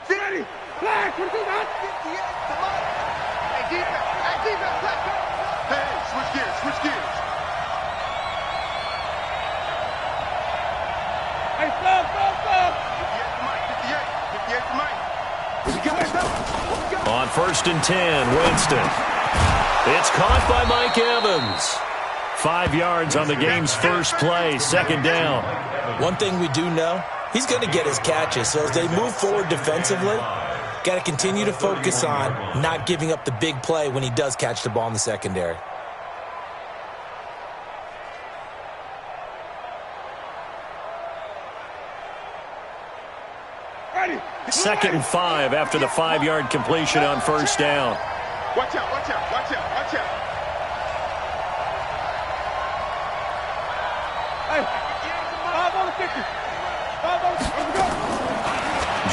Ready. Flag. What is that? Hey, defense. Hey, defense. Hey, switch gears. Switch gears. Hey, stop. 58 to Mike. On 1st and 10, Winston. It's caught by Mike Evans. 5 yards on the game's first play, 2nd down. One thing we do know, he's going to get his catches. So as they move forward defensively, got to continue to focus on not giving up the big play when he does catch the ball in the secondary. Second and 5 after the 5-yard completion on 1st down. Watch out.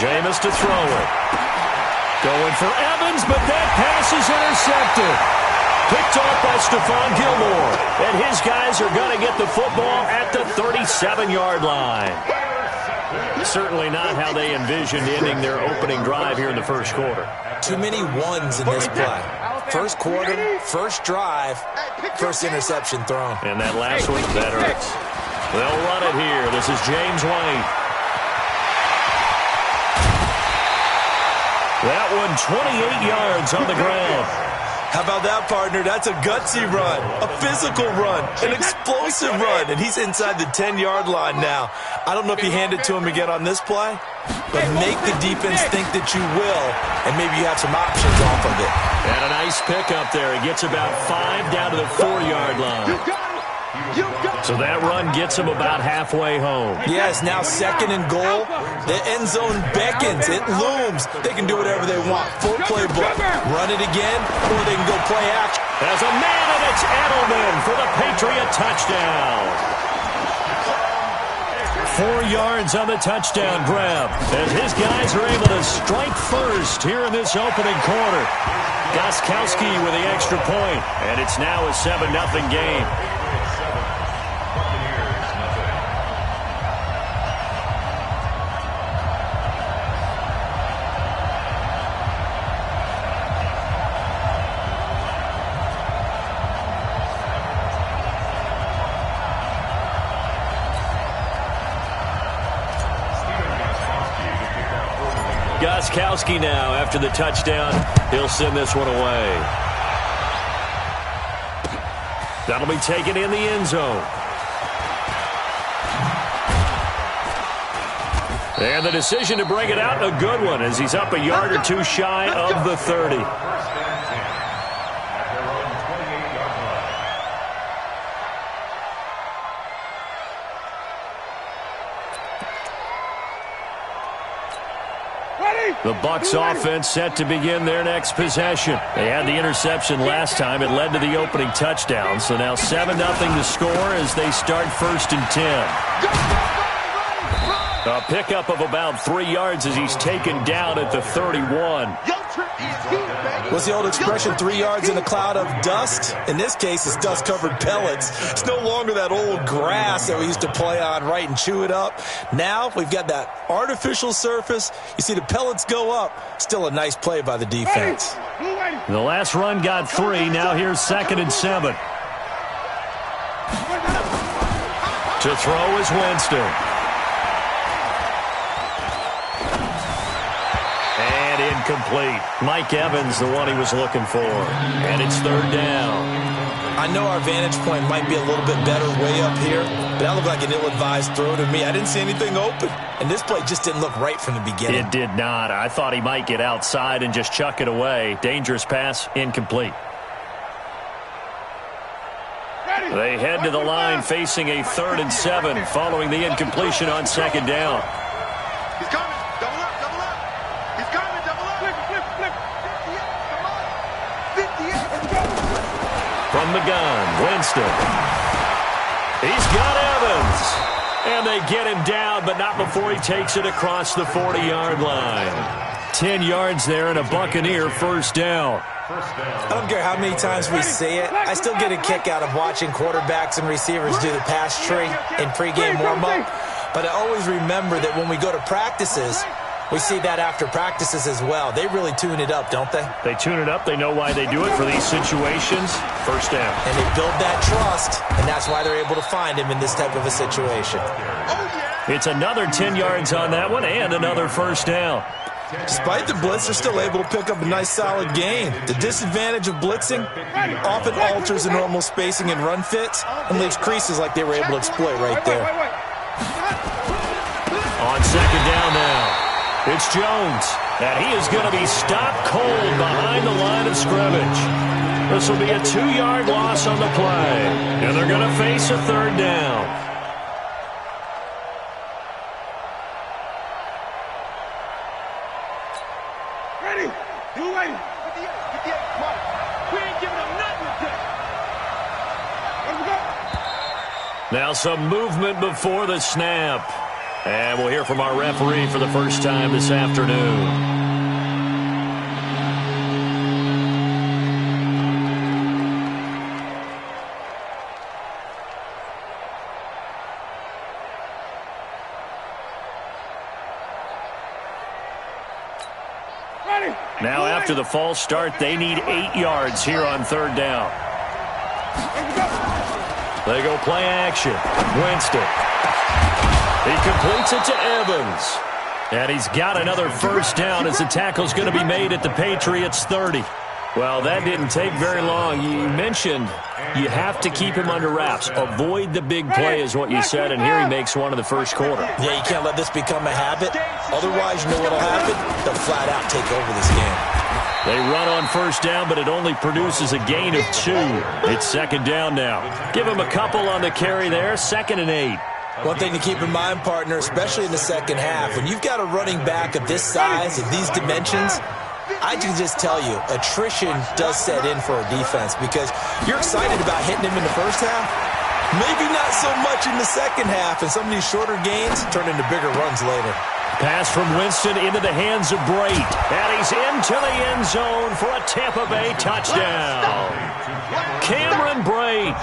Jameis to throw it. Going for Evans, but that pass is intercepted. Picked off by Stephon Gilmore. And his guys are going to get the football at the 37-yard line. Certainly not how they envisioned ending their opening drive here in the first quarter. Too many ones in this play. First quarter, first drive, first interception thrown. And that last one, that hurts. They'll run it here. This is James White. That one 28 yards on the ground. How about that, partner? That's a gutsy run, a physical run, an explosive run, and he's inside the 10-yard line now. I don't know if you hand it to him again on this play, but make the defense think that you will, and maybe you have some options off of it. And a nice pickup there. He gets about 5 down to the 4-yard line. So that run gets him about halfway home. Yes, now 2nd and goal. The end zone beckons. It looms. They can do whatever they want. Full playbook. Run it again, or they can go play action. As a man, and it's Edelman for the Patriot touchdown. 4 yards on the touchdown grab. As his guys are able to strike first here in this opening quarter. Gostkowski with the extra point, and it's now a 7-0 game. Gostkowski now after the touchdown. He'll send this one away. That'll be taken in the end zone. And the decision to bring it out, a good one, as he's up a yard or two shy of the 30. The Bucs offense set to begin their next possession. They had the interception last time. It led to the opening touchdown. So now 7-0 to score as they start 1st and 10. A pickup of about 3 yards as he's taken down at the 31. What's the old expression, 3 yards in a cloud of dust? In this case, it's dust-covered pellets. It's no longer that old grass that we used to play on, right, and chew it up. Now we've got that artificial surface. You see the pellets go up. Still a nice play by the defense. The last run got 3. Now here's 2nd and 7. To throw is Winston. Incomplete. Mike Evans, the one he was looking for. And it's 3rd down. I know our vantage point might be a little bit better way up here, but that looked like an ill-advised throw to me. I didn't see anything open. And this play just didn't look right from the beginning. It did not. I thought he might get outside and just chuck it away. Dangerous pass, incomplete. They head to the line facing a 3rd and 7 following the incompletion on 2nd down. He's coming. Double up. He's coming. Double up. Flip. 58. From the gun, Winston. He's got Evans. And they get him down, but not before he takes it across the 40-yard line. 10 yards there and a Buccaneer 1st down. I don't care how many times we see it. I still get a kick out of watching quarterbacks and receivers do the pass tree in pregame warm-up. But I always remember that when we go to practices, We see that after practices as well. They really tune it up, don't they? They tune it up. They know why they do it for these situations. First down. And they build that trust, and that's why they're able to find him in this type of a situation. It's another 10 yards on that one and another first down. Despite the blitz, they're still able to pick up a nice solid gain. The disadvantage of blitzing often alters the normal spacing and run fits and leaves creases like they were able to exploit right there. On second down now. It's Jones, and he is going to be stopped cold behind the line of scrimmage. This will be a 2-yard loss on the play, and they're going to face a third down. Ready? You ready? 58, come on. We ain't giving them nothing to Let's go. Now some movement before the snap. And we'll hear from our referee for the first time this afternoon. Now after the false start, they need 8 yards here on third down. They go play action. Winston. He completes it to Evans. And he's got another first down as the tackle's going to be made at the Patriots' 30. Well, that didn't take very long. You mentioned you have to keep him under wraps. Avoid the big play is what you said, and here he makes one in the first quarter. Yeah, you can't let this become a habit. Otherwise, you know what will happen? They'll flat out take over this game. They run on first down, but it only produces a gain of 2. It's second down now. Give him a couple on the carry there, 2nd and 8. One thing to keep in mind, partner, especially in the second half, when you've got a running back of this size, of these dimensions, I can just tell you, attrition does set in for a defense because you're excited about hitting him in the first half. Maybe not so much in the second half, and some of these shorter gains turn into bigger runs later. Pass from Winston into the hands of Brait. And he's into the end zone for a Tampa Bay touchdown. Cameron Brait,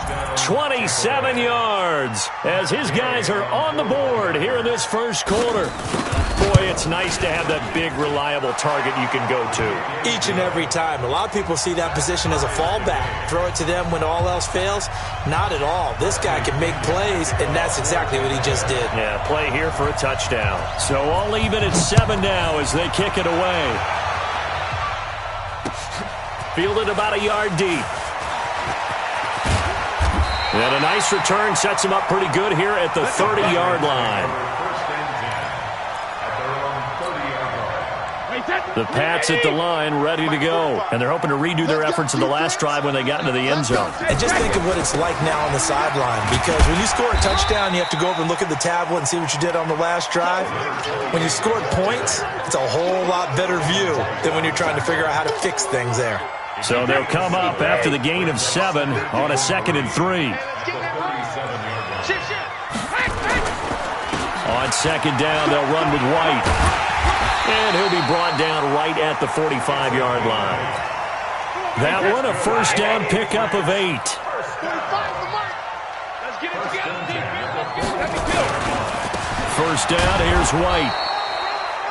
27 yards, as his guys are on the board here in this first quarter. Boy, it's nice to have that big, reliable target you can go to. Each and every time. A lot of people see that position as a fallback. Throw it to them when all else fails. Not at all. This guy can make plays, and that's exactly what he just did. Yeah, play here for a touchdown. So all even at 7 now as they kick it away. Fielded about a yard deep. And a nice return sets him up pretty good here at the 30-yard line. The Pats at the line, ready to go. And they're hoping to redo their efforts in the last drive when they got into the end zone. And just think of what it's like now on the sideline, because when you score a touchdown, you have to go over and look at the tablet and see what you did on the last drive. When you scored points, it's a whole lot better view than when you're trying to figure out how to fix things there. So they'll come up after the gain of 7 on a 2nd and 3. On second down, they'll run with White. And he'll be brought down right at the 45-yard line. That one, a first down pickup of 8. First down, here's White.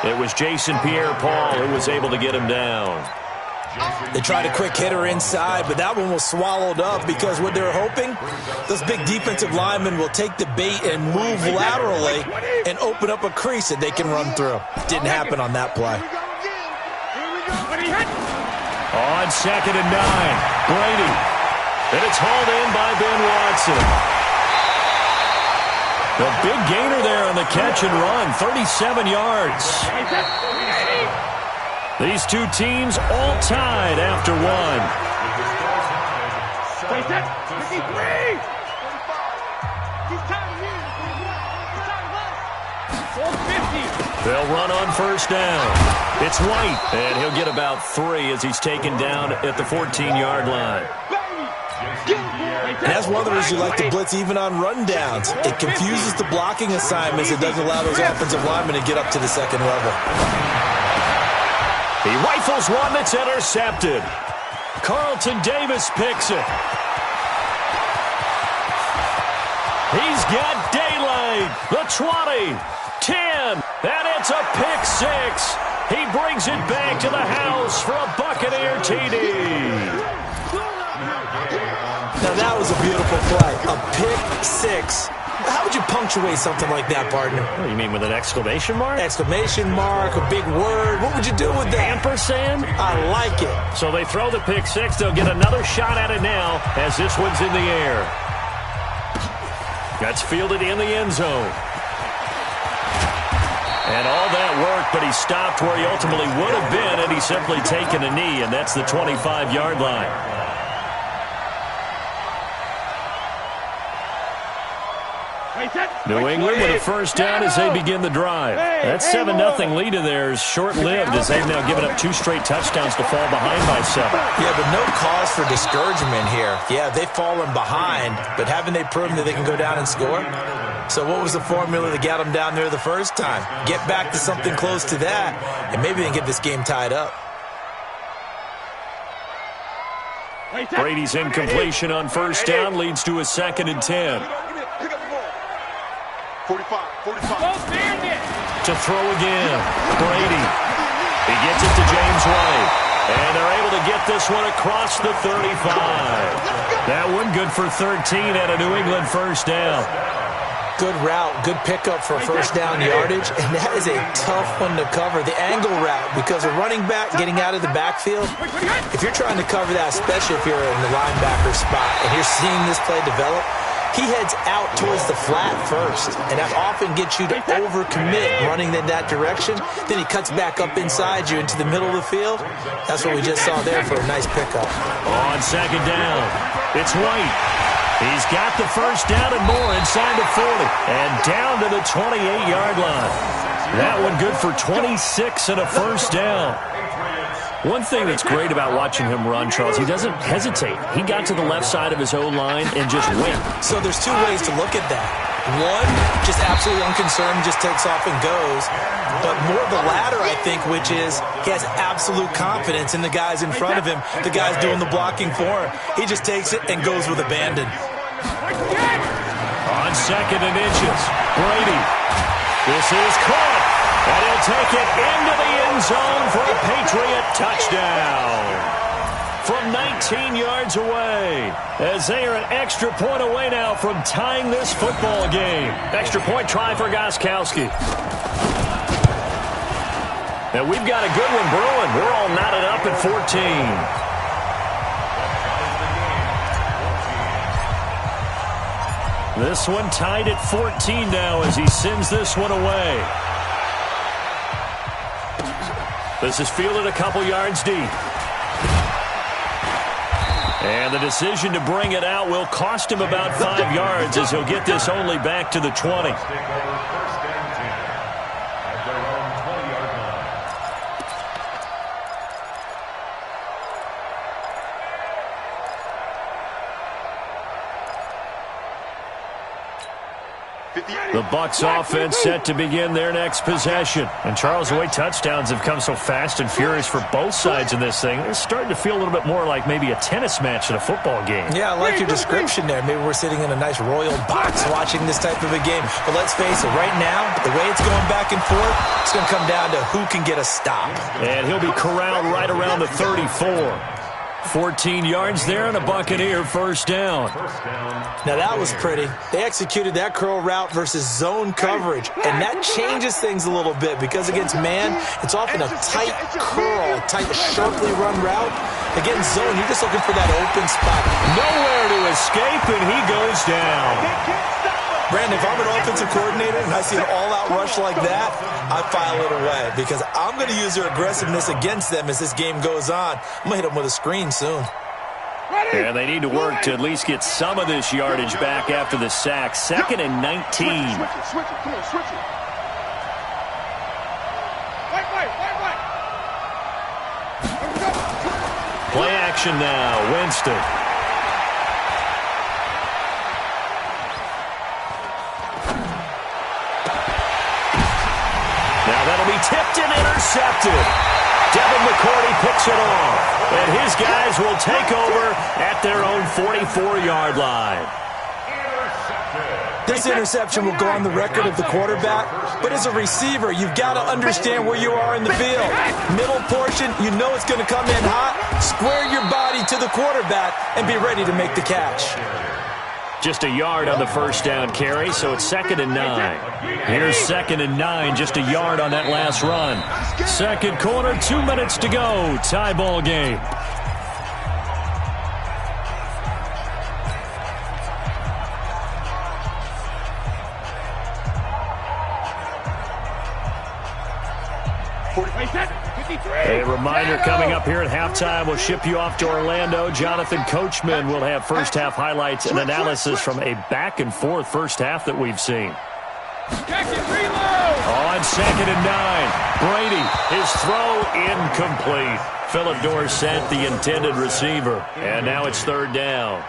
It was Jason Pierre-Paul who was able to get him down. They tried a quick hitter inside, but that one was swallowed up because what they're hoping, those big defensive linemen will take the bait and move laterally and open up a crease that they can run through. Didn't happen on that play. On 2nd and 9, Brady. And it's hauled in by Ben Watson. The big gainer there on the catch and run, 37 yards. These two teams all tied after 1. They'll run on first down. It's White, and he'll get about 3 as he's taken down at the 14-yard line. And that's one of the reasons you like to blitz even on rundowns. It confuses the blocking assignments. It doesn't allow those offensive linemen to get up to the second level. He rifles one that's intercepted. Carlton Davis picks it. He's got daylight. The 20, 10, and It's a pick six. He brings it back to the house for a Buccaneer TD. Now, that was a beautiful play. A pick six. How would you punctuate something like that, partner? What do you mean, with an exclamation mark? Exclamation mark, a big word. What would you do with that? Ampersand? I like it. So they throw the pick six. They'll get another shot at it now as this one's in the air. That's fielded in the end zone. And all that work, but he stopped where he ultimately would have been, and he's simply taken a knee, and that's the 25-yard line. New England with a first down as they begin the drive. That 7-0 lead of theirs short-lived as they've now given up 2 straight touchdowns to fall behind by 7. Yeah, but no cause for discouragement here. Yeah, they've fallen behind, but haven't they proven that they can go down and score? So what was the formula that got them down there the first time? Get back to something close to that, and maybe they can get this game tied up. Brady's incompletion on first down leads to a 2nd and 10. 45. To throw again. Brady. He gets it to James White. And they're able to get this one across the 35. That one good for 13 at a New England first down. Good route, good pickup for first down yardage, and that is a tough one to cover, the angle route, because a running back getting out of the backfield, if you're trying to cover that, especially if you're in the linebacker spot, and you're seeing this play develop, he heads out towards the flat first, and that often gets you to overcommit running in that direction. Then he cuts back up inside you into the middle of the field. That's what we just saw there for a nice pickup. On second down, it's White. He's got the first down and more inside the 40 and down to the 28-yard line. That one good for 26 and a first down. One thing that's great about watching him run, Charles, he doesn't hesitate. He got to the left side of his O-line and just went. So there's 2 ways to look at that. One, just absolutely unconcerned, just takes off and goes. But more the latter, I think, which is he has absolute confidence in the guys in front of him, the guys doing the blocking for him. He just takes it and goes with abandon. On 2nd and inches, Brady. This is caught. And he'll take it into the end zone for a Patriot touchdown. From 19 yards away, as they are an extra point away now from tying this football game. Extra point try for Gostkowski. Now we've got a good one brewing. We're all knotted up at 14. This one tied at 14 now as he sends this one away. This is fielded a couple yards deep. And the decision to bring it out will cost him about 5 yards as he'll get this only back to the 20. The Bucs offense set to begin their next possession. And Charles, the way touchdowns have come so fast and furious for both sides in this thing, it's starting to feel a little bit more like maybe a tennis match at a football game. Yeah, I like your description there. Maybe we're sitting in a nice royal box watching this type of a game. But let's face it, right now, the way it's going back and forth, it's going to come down to who can get a stop. And he'll be corralled right around the 34. 14 yards there and a Buccaneer first down. Now that was pretty. They executed that curl route versus zone coverage, and that changes things a little bit because against man, it's often a tight curl, tight, sharply run route. Against zone, you're just looking for that open spot. Nowhere to escape, and he goes down. Brandon, if I'm an offensive coordinator and I see an all-out rush like that, I file it away because I'm going to use their aggressiveness against them as this game goes on. I'm going to hit them with a screen soon. And they need to work to at least get some of this yardage back after the sack. 2nd and 19. Switch it. Come on, switch it. Play action now. Winston. Now that'll be tipped and intercepted. Devin McCourty picks it off. And his guys will take over at their own 44-yard line. This interception will go on the record of the quarterback, but as a receiver, you've got to understand where you are in the field. Middle portion, you know it's going to come in hot. Square your body to the quarterback and be ready to make the catch. Just a yard on the first down carry, so it's 2nd and 9. Here's 2nd and 9, just a yard on that last run. Second quarter, 2 minutes to go. Tie ball game. A reminder coming up here at halftime. We'll ship you off to Orlando. Jonathan Coachman will have first half highlights and analysis from a back-and-forth first half that we've seen. On 2nd and 9, Brady, his throw incomplete. Philip Dorsett, the intended receiver. And now it's 3rd down.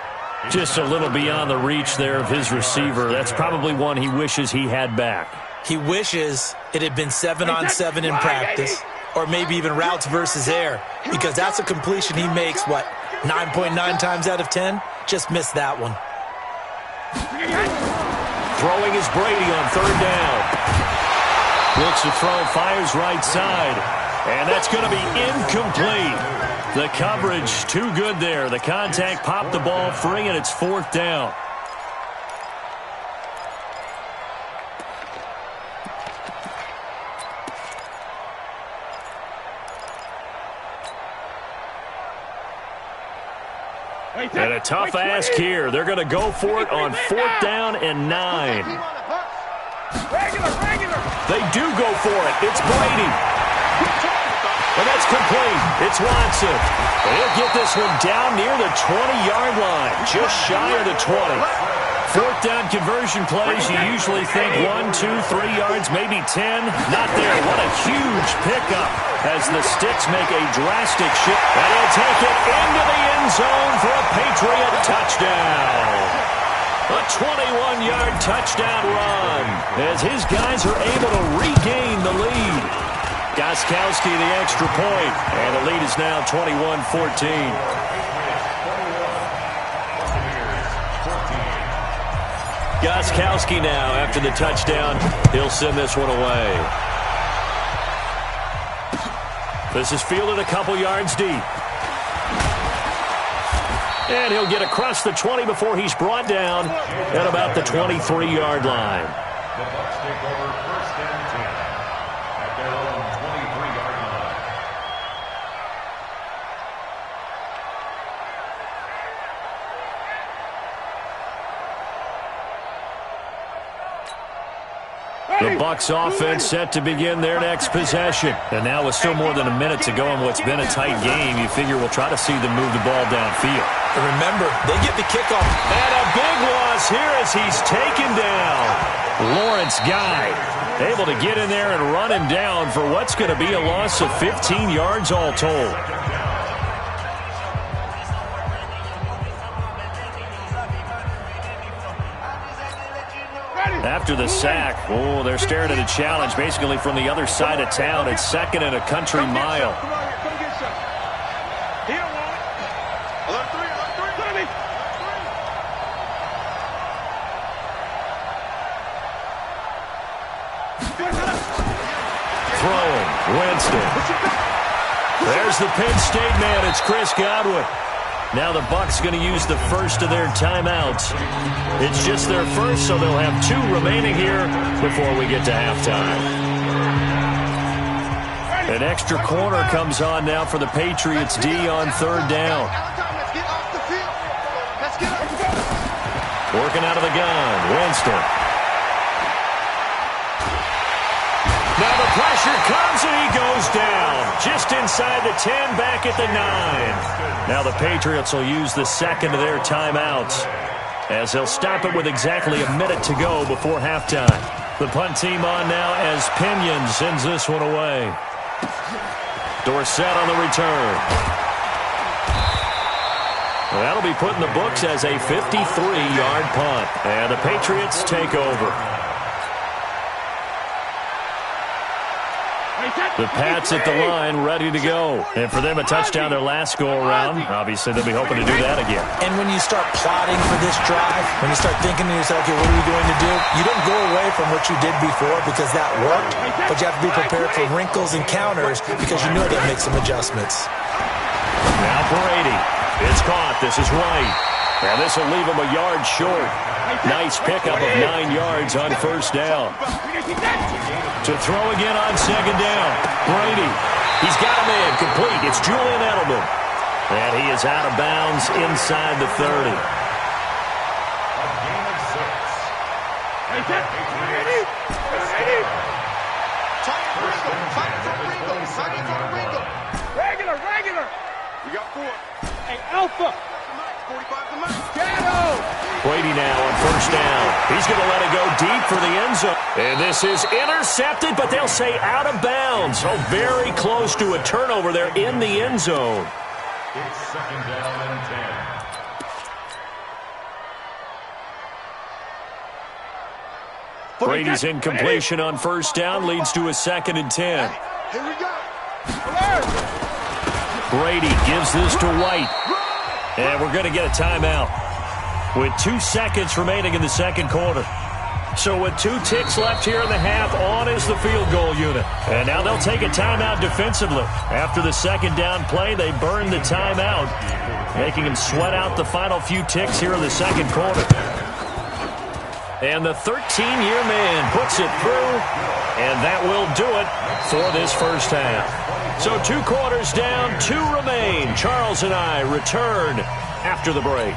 Just a little beyond the reach there of his receiver. That's probably one he wishes he had back. He wishes it had been 7-on-7 in practice, or maybe even routes versus air, because that's a completion he makes, 9.9 times out of 10? Just missed that one. Throwing is Brady on 3rd down. Looks to throw, fires right side, and that's going to be incomplete. The coverage too good there. The contact popped the ball free, and it's 4th down. And a tough ask here. They're going to go for it on 4th down and 9. They do go for it. It's Brady. And that's complete. It's Watson. He'll get this one down near the 20-yard line, just shy of the 20. 4th down conversion plays, you usually think 1, 2, 3 yards, maybe 10. Not there. What a huge pickup as the Sticks make a drastic shift. And he'll take it into the end zone for a Patriot touchdown. A 21-yard touchdown run as his guys are able to regain the lead. Gostkowski the extra point, and the lead is now 21-14. Gostkowski now, after the touchdown, he'll send this one away. This is fielded a couple yards deep. And he'll get across the 20 before he's brought down at about the 23-yard line. The Bucs take over 1st and 10 at their own 23-yard line. The Bucs offense set to begin their next possession. And now with still more than a minute to go in what's been a tight game, you figure we'll try to see them move the ball downfield. And remember, they get the kickoff. And a big loss here as he's taken down. Lawrence Guy able to get in there and run him down for what's going to be a loss of 15 yards all told. After the sack, they're staring at a challenge basically from the other side of town. It's 2nd and a country mile. Throwing, Winston. There's the Penn State man. It's Chris Godwin. Now the Bucs going to use the first of their timeouts. It's just their first, so they'll have 2 remaining here before we get to halftime. An extra corner comes on now for the Patriots D on 3rd down. Working out of the gun, Winston. Now the pressure comes and he goes down. Just inside the 10, back at the 9. Now the Patriots will use the second of their timeouts as they'll stop it with exactly a minute to go before halftime. The punt team on now as Pinion sends this one away. Dorsett on the return. Well, that'll be put in the books as a 53-yard punt. And the Patriots take over. The Pats at the line, ready to go. And for them, a touchdown their last go-around. Obviously, they'll be hoping to do that again. And when you start plotting for this drive, when you start thinking to yourself, okay, what are we going to do? You don't go away from what you did before because that worked, but you have to be prepared for wrinkles and counters because you know they'll make some adjustments. Now Brady. It's caught. This is White. And this will leave him a yard short. Nice pickup of 9 yards on first down. To throw again on second down. Brady. He's got him in. Complete. It's Julian Edelman. And he is out of bounds inside the 30. Regular. We got 4. Hey, Alpha. 45 to max. Brady now on first down. He's going to let it go deep for the end zone. And this is intercepted, but they'll say out of bounds. Oh, very close to a turnover there in the end zone. It's second down and 10. Brady's incompletion on first down leads to a 2nd and 10. Here we go. Brady gives this to White. And we're going to get a timeout with 2 seconds remaining in the second quarter. So with 2 ticks left here in the half, on is the field goal unit. And now they'll take a timeout defensively. After the second down play, they burn the timeout, making them sweat out the final few ticks here in the second quarter. And the 13-year man puts it through, and that will do it for this first half. So 2 quarters down, 2 remain. Charles and I return after the break.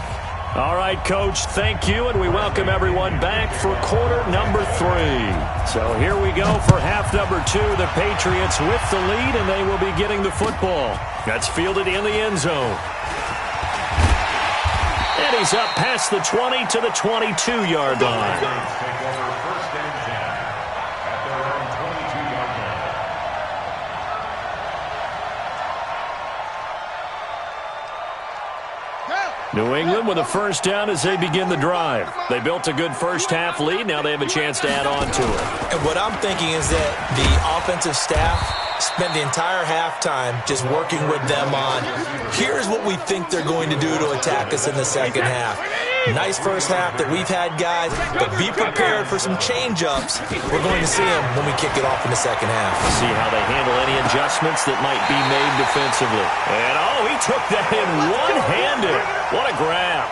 All right, Coach, thank you, and we welcome everyone back for quarter number 3. So here we go for half number 2. The Patriots with the lead, and they will be getting the football. That's fielded in the end zone. And he's up past the 20 to the 22-yard line. New England with a first down as they begin the drive. They built a good first half lead. Now they have a chance to add on to it. And what I'm thinking is that the offensive staff spent the entire halftime just working with them on, here's what we think they're going to do to attack us in the second half. Nice first half that we've had, guys, but be prepared for some change-ups. We're going to see them when we kick it off in the second half. See how they handle any adjustments that might be made defensively. And, oh, he took that in one-handed. What a grab.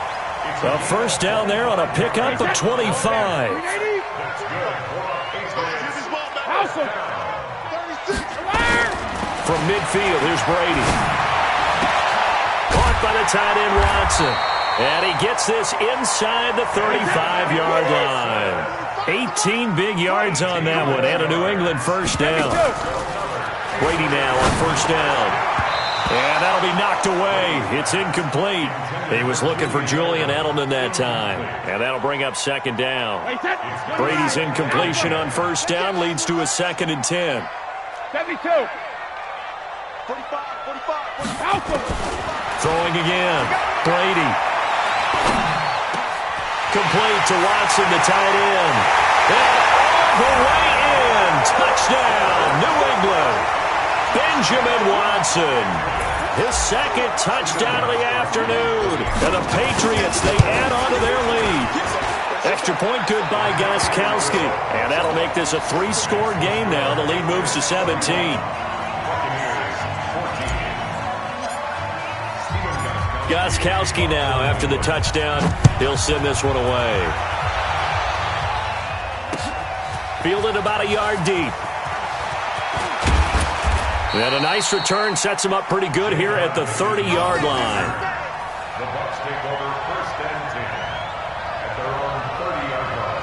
A first down there on a pickup of 25. From midfield, here's Brady. Caught by the tight end, Watson. And he gets this inside the 35-yard line. 18 big yards on that one, and a New England first down. Brady now on first down. And that'll be knocked away. It's incomplete. He was looking for Julian Edelman that time. And that'll bring up second down. Brady's incompletion on first down leads to a 2nd and 10. 72. 45. Throwing again. Brady. Complete to Watson, the tight end. And all the way in. Touchdown, New England. Benjamin Watson. His 2nd touchdown of the afternoon. And the Patriots, they add on to their lead. Extra point good by Gostkowski. And that'll make this a 3-score game now. The lead moves to 17. Gostkowski now, after the touchdown, he'll send this one away. Fielded about a yard deep. And a nice return sets him up pretty good here at the 30-yard line. The Bucs take over first and 10 at their own 30-yard line.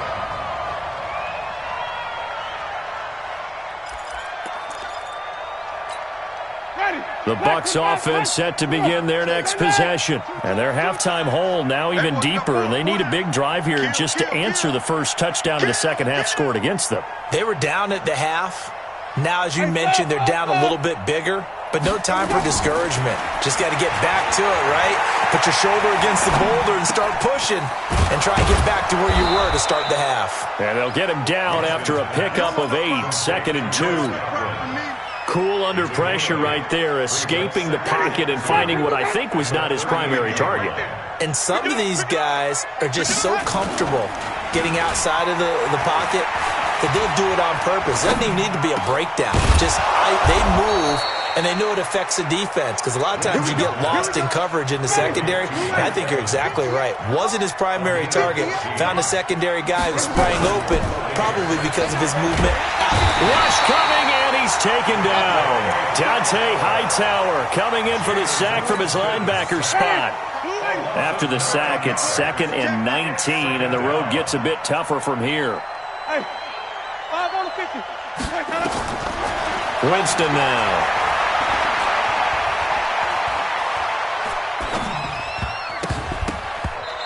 The Bucs offense set to begin their next possession. And their halftime hole now even deeper, and they need a big drive here just to answer the first touchdown of the second half scored against them. They were down at the half. Now, as you mentioned, they're down a little bit bigger, but no time for discouragement. Just got to get back to it, right? Put your shoulder against the boulder and start pushing and try and get back to where you were to start the half. And they'll get him down after a pickup of 8, 2nd and 2. Cool under pressure right there, escaping the pocket and finding what I think was not his primary target. And some of these guys are just so comfortable getting outside of the pocket that they'll do it on purpose. It doesn't even need to be a breakdown. They move, and they know it affects the defense, because a lot of times you get lost in coverage in the secondary. And I think you're exactly right. Wasn't his primary target. Found a secondary guy who sprang open, probably because of his movement. Rush coming, and he's taken down. Dante Hightower coming in for the sack from his linebacker spot. After the sack, it's 2nd and 19, and the road gets a bit tougher from here. Hey, 5 on the 50. Winston now.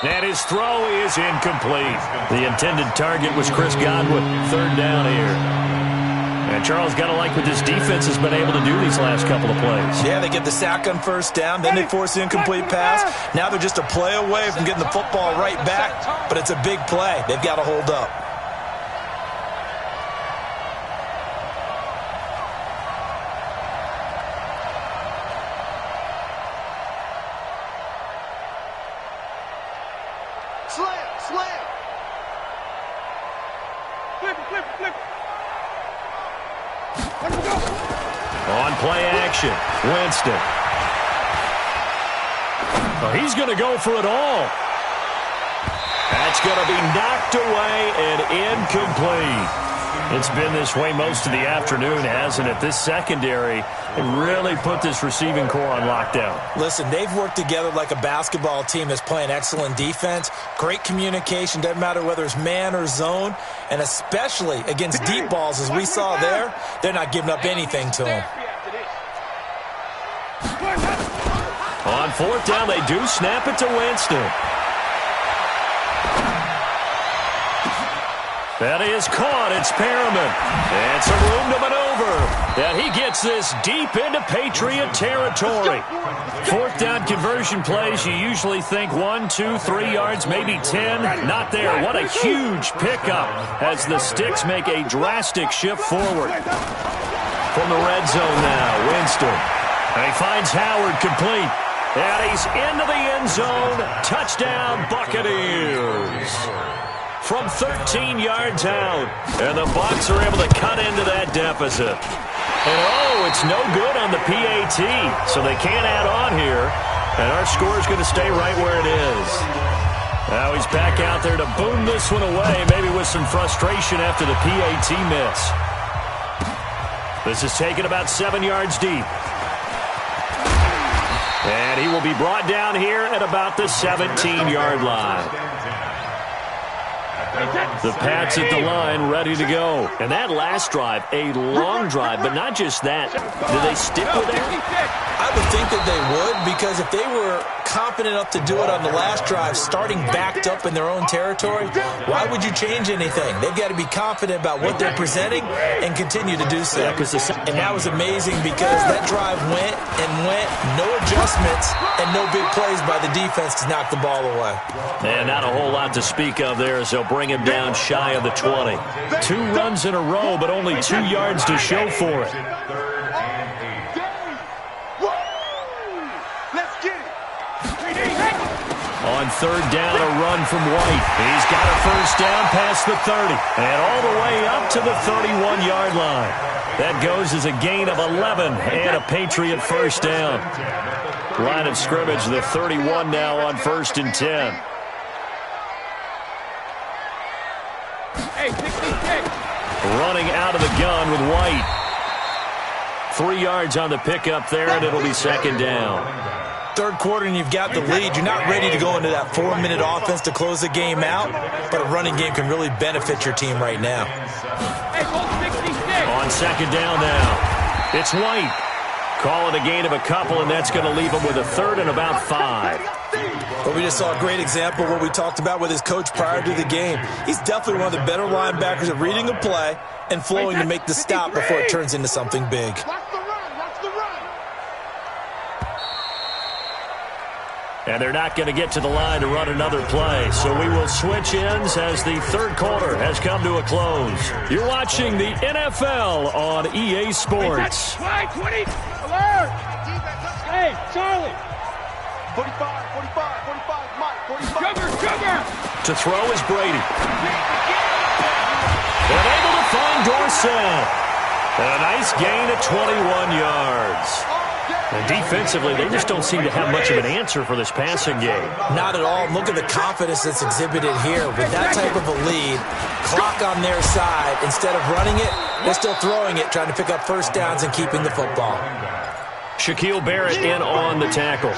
And his throw is incomplete. The intended target was Chris Godwin. 3rd down here. And Charles, got to like what this defense has been able to do these last couple of plays. Yeah, they get the sack on 1st down, then they force the incomplete pass. Now they're just a play away from getting the football right back, but it's a big play. They've got to hold up. Slam. Flip. Let him go. On play action, Winston. Oh, he's going to go for it all. That's going to be knocked away and incomplete. It's been this way most of the afternoon, hasn't it? This secondary really put this receiving core on lockdown. Listen, they've worked together like a basketball team that's playing excellent defense. Great communication, doesn't matter whether it's man or zone, and especially against deep balls, as we saw there, they're not giving up anything to them. On 4th down, they do snap it to Winston. That is caught. It's Perriman. And some room to maneuver. And he gets this deep into Patriot territory. 4th down conversion plays, you usually think 1, 2, 3 yards, maybe 10. Not there. What a huge pickup as the Sticks make a drastic shift forward. From the red zone now, Winston. And he finds Howard complete. And he's into the end zone. Touchdown, Buccaneers. From 13 yards out. And the Bucs are able to cut into that deficit. And it's no good on the PAT. So they can't add on here. And our score is going to stay right where it is. Now he's back out there to boom this one away, maybe with some frustration after the PAT miss. This is taken about 7 yards deep. And he will be brought down here at about the 17-yard line. The Pats at the line, ready to go. And that last drive, a long drive, but not just that. Do they stick with it? I would think that they would, because if they were confident enough to do it on the last drive, starting backed up in their own territory, why would you change anything? They've got to be confident about what they're presenting and continue to do so. And that was amazing because that drive went, no adjustments, and no big plays by the defense to knock the ball away. And not a whole lot to speak of there as they'll bring him down shy of the 20. 2 runs in a row, but only 2 yards to show for it. On 3rd down, a run from White. He's got a 1st down past the 30 and all the way up to the 31-yard line. That goes as a gain of 11 and a Patriot 1st down. Line of scrimmage, the 31 now on 1st and 10. Hey, 66. Running out of the gun with White. 3 yards on the pickup there, and it'll be 2nd down. 3rd quarter and you've got the lead. You're not ready to go into that 4-minute offense to close the game out, but a running game can really benefit your team right now. Hey, 66. On 2nd down now, it's White. Call it a gain of a couple, and that's going to leave him with a 3rd and about 5. But we just saw a great example of what we talked about with his coach prior to the game. He's definitely one of the better linebackers at reading a play and flowing to make the stop before it turns into something big. And they're not going to get to the line to run another play. So we will switch ends as the third quarter has come to a close. You're watching the NFL on EA Sports. Flag 20. Alert. Hey, Charlie. 45, Mike, 45. Sugar. To throw is Brady. And able to find Dorsett. And a nice gain of 21 yards. And defensively, they just don't seem to have much of an answer for this passing game. Not at all. Look at the confidence that's exhibited here. With that type of a lead, clock on their side, instead of running it, they're still throwing it, trying to pick up first downs and keeping the football. Shaquille Barrett in on the tackle.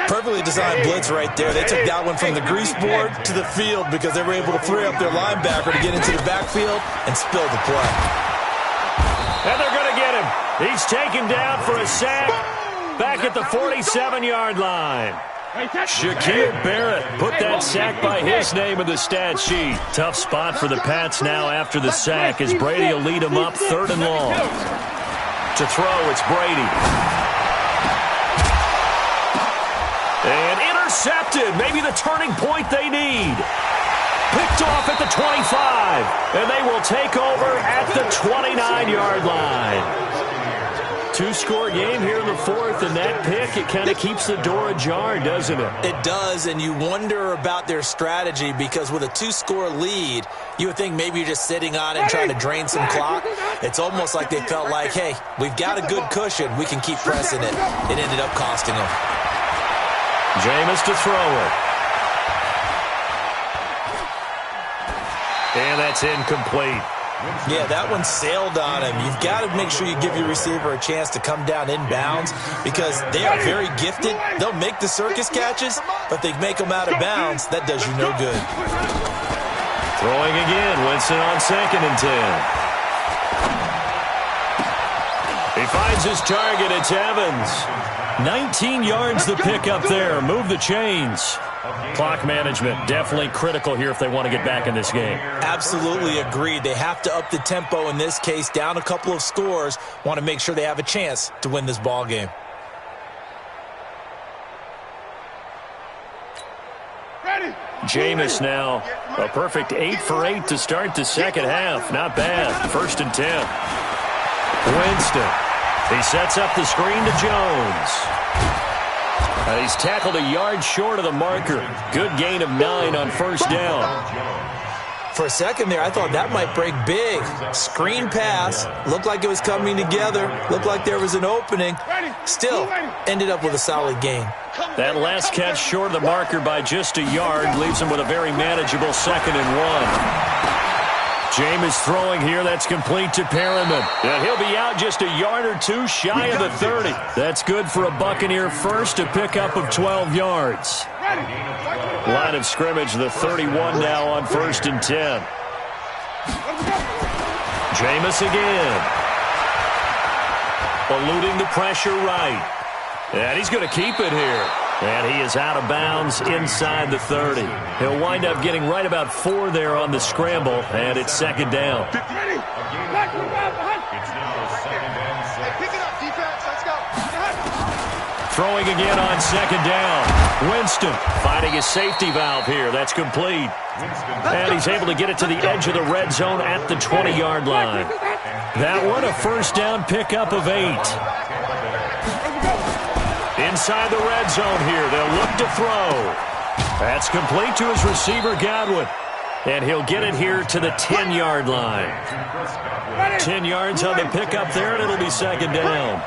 Perfectly designed blitz right there. They took that one from the grease board to the field because they were able to free up their linebacker to get into the backfield and spill the play. And they're going to get him. He's taken down for a sack back at the 47-yard line. Shaquille Barrett put that sack by his name in the stat sheet. Tough spot for the Pats now after the sack as Brady will lead them up 3rd and long. To throw, it's Brady. And intercepted. Maybe the turning point they need. Picked off at the 25. And they will take over at the 29-yard line. 2-score game here in the 4th, and that pick, it kind of keeps the door ajar, doesn't it? It does, and you wonder about their strategy because with a 2-score lead, you would think maybe you're just sitting on it and trying to drain some clock. It's almost like they felt like, hey, we've got a good cushion. We can keep pressing it. It ended up costing them. Jameis to throw it. And that's incomplete. Yeah, that one sailed on him. You've got to make sure you give your receiver a chance to come down inbounds because they are very gifted. They'll make the circus catches, but they make them out of bounds. That does you no good. Throwing again. Winston on 2nd and 10. He finds his target. It's Evans. 19 yards the pick up there. Move the chains. Clock management definitely critical here if they want to get back in this game. Absolutely agreed. They have to up the tempo in this case, down a couple of scores. Want to make sure they have a chance to win this ball game. Jameis now a perfect 8 for 8 to start the second half. Not bad. 1st and 10. Winston. He sets up the screen to Jones. He's tackled a yard short of the marker. Good gain of 9 on 1st down. For a second there, I thought that might break big. Screen pass. Looked like it was coming together. Looked like there was an opening. Still, ended up with a solid gain. That last catch short of the marker by just a yard leaves him with a very manageable 2nd and 1. Jameis throwing here. That's complete to Perriman. And he'll be out just a yard or two shy of the 30. That's good for a Buccaneer first, a pickup of 12 yards. Line of scrimmage, the 31 now on 1st and 10. Jameis again. Eluding the pressure right. And he's going to keep it here. And he is out of bounds inside the 30. He'll wind up getting right about 4 there on the scramble, and it's 2nd down. Throwing again on 2nd down. Winston finding his safety valve here. That's complete. And he's able to get it to the edge of the red zone at the 20-yard line. That one, a 1st down pickup of 8. Inside the red zone here. They'll look to throw. That's complete to his receiver, Godwin. And he'll get it here to the 10-yard line. 10 yards on the pickup there, and it'll be 2nd down.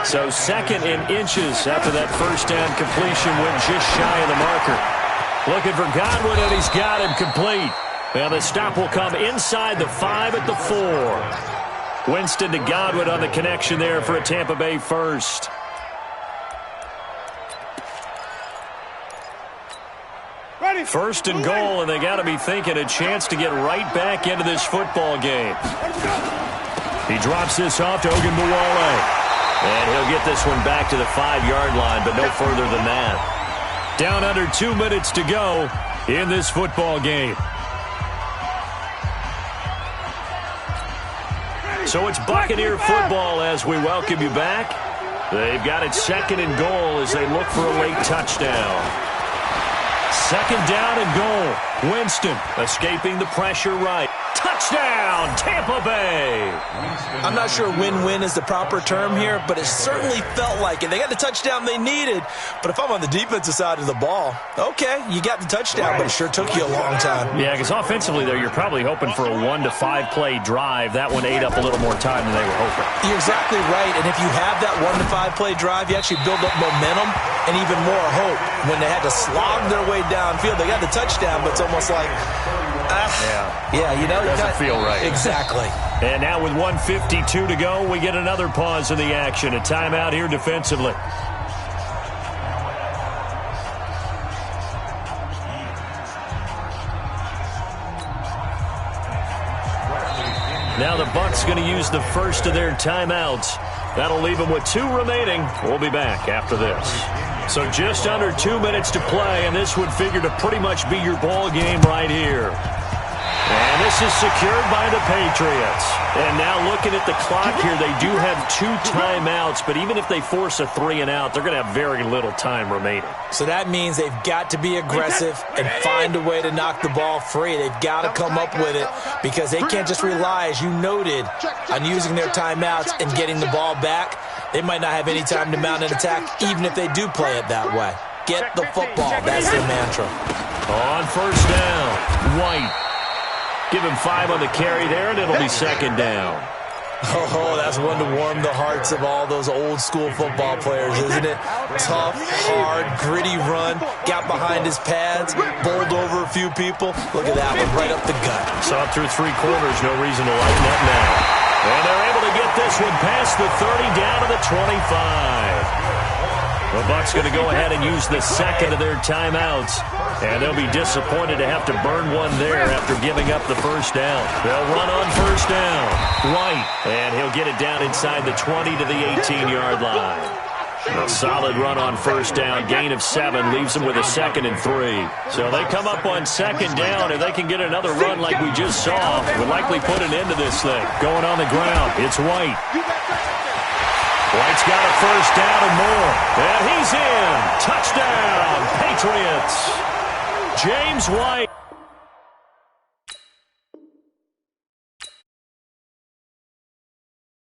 So 2nd in inches after that 1st down completion went just shy of the marker. Looking for Godwin, and he's got him complete. Well, the stop will come inside the 5 at the 4. Winston to Godwin on the connection there for a Tampa Bay first. First and goal, and they got to be thinking a chance to get right back into this football game. He drops this off to Ogunbowale. And he'll get this one back to the 5-yard line, but no further than that. Down under 2 minutes to go in this football game. So it's Buccaneer football as we welcome you back. They've got it 2nd and goal as they look for a late touchdown. 2nd down and goal. Winston escaping the pressure right. Touchdown, Tampa Bay. I'm not sure win-win is the proper term here, but it certainly felt like it. They got the touchdown they needed, but if I'm on the defensive side of the ball, okay, you got the touchdown, but it sure took you a long time. Yeah, because offensively there, you're probably hoping for a 1 to 5 play drive. That one ate up a little more time than they were hoping. You're exactly right, and if you have that 1 to 5 play drive, you actually build up momentum and even more hope. When they had to slog their way downfield, they got the touchdown, but it's almost like, yeah, you know, doesn't feel right. Exactly. And now with 1:52 to go, we get another pause in the action. A timeout here defensively. Now the Bucs going to use the first of their timeouts. That'll leave them with 2 remaining. We'll be back after this. So just under 2 minutes to play, and this would figure to pretty much be your ball game right here. And this is secured by the Patriots. And now looking at the clock here, they do have 2 timeouts, but even if they force a 3 and out, they're going to have very little time remaining. So that means they've got to be aggressive and find a way to knock the ball free. They've got to come up with it because they can't just rely, as you noted, on using their timeouts and getting the ball back. They might not have any time to mount an attack, even if they do play it that way. Get the football. That's their mantra. On first down, White. Give him 5 on the carry there, and it'll be 2nd down. Oh, that's one to warm the hearts of all those old-school football players, isn't it? Tough, hard, gritty run, got behind his pads, bowled over a few people. Look at that one, right up the gut. Saw it through 3 quarters, no reason to lighten up now. And they're able to get this one past the 30 down to the 25. The Bucs going to go ahead and use the 2nd of their timeouts. And they'll be disappointed to have to burn one there after giving up the first down. They'll run on first down. White. And he'll get it down inside the 20 to the 18-yard line. A solid run on first down. Gain of 7 leaves them with a 2nd and 3. So they come up on 2nd down. If they can get another run like we just saw, would likely put an end to this thing. Going on the ground, it's White. White's got a first down and more. And he's in. Touchdown, Patriots. James White.